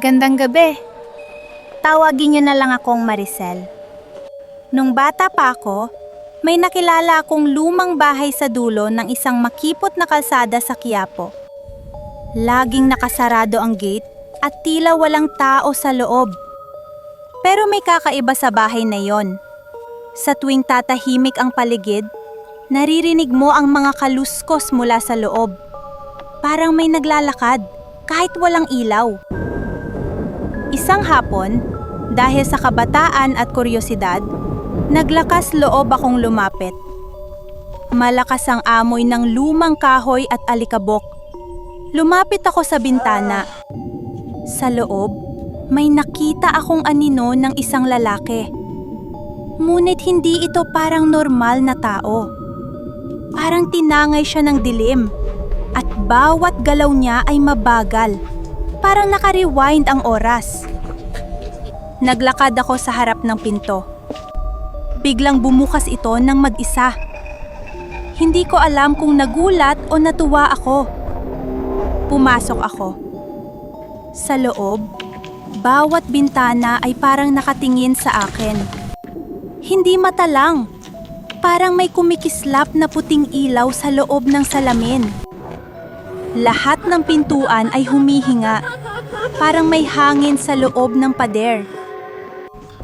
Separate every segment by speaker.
Speaker 1: Magandang gabi. Tawagin niyo na lang akong Maricel. Nung bata pa ako, may nakilala akong lumang bahay sa dulo ng isang makipot na kalsada sa Quiapo. Laging nakasarado ang gate at tila walang tao sa loob. Pero may kakaiba sa bahay na yon. Sa tuwing tatahimik ang paligid, naririnig mo ang mga kaluskos mula sa loob. Parang may naglalakad kahit walang ilaw. Isang hapon, dahil sa kabataan at kuryosidad, naglakas loob akong lumapit. Malakas ang amoy ng lumang kahoy at alikabok. Lumapit ako sa bintana. Sa loob, may nakita akong anino ng isang lalaki. Ngunit hindi ito parang normal na tao. Parang tinangay siya ng dilim at bawat galaw niya ay mabagal. Parang naka-rewind ang oras. Naglakad ako sa harap ng pinto. Biglang bumukas ito ng mag-isa. Hindi ko alam kung nagulat o natuwa ako. Pumasok ako. Sa loob, bawat bintana ay parang nakatingin sa akin. Hindi mata lang. Parang may kumikislap na puting ilaw sa loob ng salamin. Lahat ng pintuan ay humihinga, parang may hangin sa loob ng pader.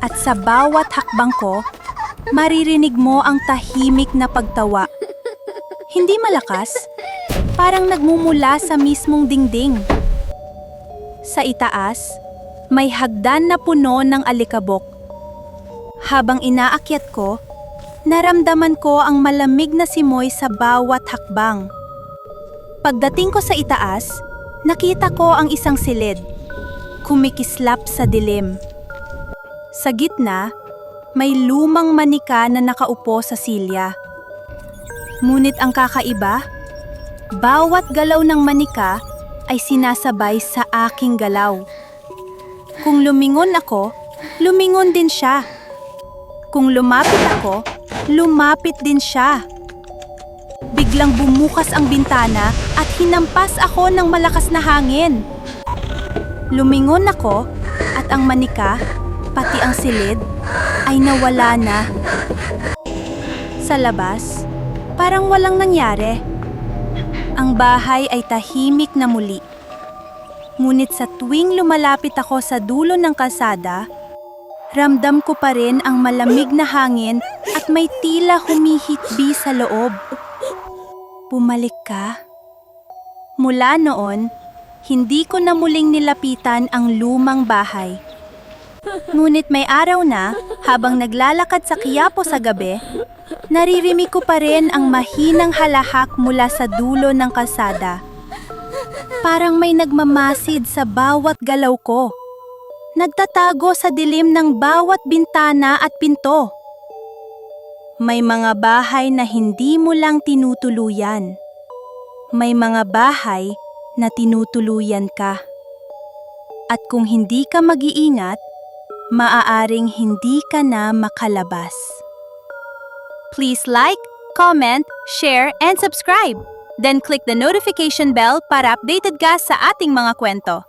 Speaker 1: At sa bawat hakbang ko, maririnig mo ang tahimik na pagtawa. Hindi malakas, parang nagmumula sa mismong dingding. Sa itaas, may hagdan na puno ng alikabok. Habang inaakyat ko, naramdaman ko ang malamig na simoy sa bawat hakbang. Pagdating ko sa itaas, nakita ko ang isang silid, kumikislap sa dilim. Sa gitna, may lumang manika na nakaupo sa silya. Ngunit ang kakaiba, bawat galaw ng manika ay sinasabay sa aking galaw. Kung lumingon ako, lumingon din siya. Kung lumapit ako, lumapit din siya. Biglang bumukas ang bintana at hinampas ako ng malakas na hangin. Lumingon ako at ang manika, pati ang silid, ay nawala na. Sa labas, parang walang nangyari. Ang bahay ay tahimik na muli. Ngunit sa tuwing lumalapit ako sa dulo ng kalsada, ramdam ko pa rin ang malamig na hangin at may tila humihikbi sa loob. Bumalik ka? Mula noon, hindi ko na muling nilapitan ang lumang bahay. Ngunit may araw na, habang naglalakad sa Quiapo sa gabi, naririnig ko pa rin ang mahinang halahak mula sa dulo ng kalsada. Parang may nagmamasid sa bawat galaw ko. Nagtatago sa dilim ng bawat bintana at pinto. May mga bahay na hindi mo lang tinutuluyan. May mga bahay na tinutuluyan ka. At kung hindi ka mag-iingat, maaaring hindi ka na makalabas. Please like, comment, share, and subscribe. Then click the notification bell para updated ka sa ating mga kwento.